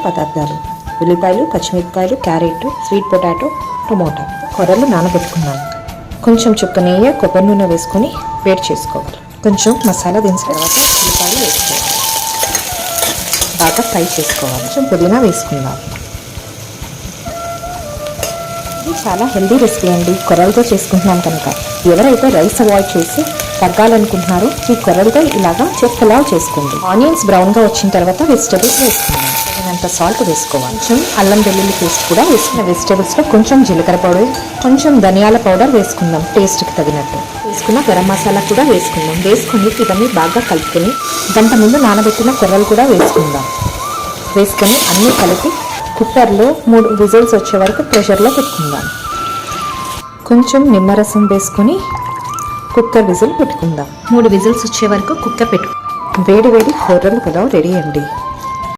పదార్థాలు: ఉల్లిపాయలు, పచ్చిమిరపకాయలు, క్యారెట్, స్వీట్ పొటాటో, టమోటా. కొర్రలు నానబెట్టుకున్నాను. కొంచెం చుక్క నెయ్యి, కొబ్బరి నూనె వేసుకొని వేడి చేసుకోవాలి. కొంచెం మసాలా దినుసుల తర్వాత ఉల్లిపాయలు వేసుకోవాలి. బాగా ఫ్రై చేసుకోవాలి. కొంచెం పుదీనా వేసుకుందాం. ఇది చాలా హెల్దీ రెసిపీ అండి. కొర్రలతో చేసుకుంటున్నాం కనుక ఎవరైతే రైస్ అవాయిడ్ చేసి తగ్గాలనుకుంటున్నారో ఈ కొర్రలతో ఇలాగా పులావ్ చేసుకోండి. ఆనియన్స్ బ్రౌన్గా వచ్చిన తర్వాత వెజిటబుల్స్ వేసుకుందాం. తగినంత సాల్ట్ వేసుకోవాలి. కొంచెం అల్లం వెల్లుల్లి పేస్ట్ కూడా వేసుకున్న వెజిటబుల్స్లో కొంచెం జీలకర్ర పౌడర్, కొంచెం ధనియాల పౌడర్ వేసుకుందాం. టేస్ట్కి తగినట్టు వేసుకున్న గరం మసాలా కూడా వేసుకుందాం. వేసుకొని ఇవన్నీ బాగా కలుపుకొని గంట ముందు నానబెట్టిన కొర్రలు కూడా వేసుకుందాం. వేసుకొని అన్నీ కలిపి కుక్కర్లో 3 విజిల్స్ వచ్చే వరకు ప్రెషర్లో పెట్టుకుందాం. కొంచెం నిమ్మరసం వేసుకొని కుక్కర్ విజిల్ పెట్టుకుందాం. 3 విజిల్స్ వచ్చే వరకు కుక్కర్ వేడి వేడి కొర్రల పులావ్ రెడీ అండి.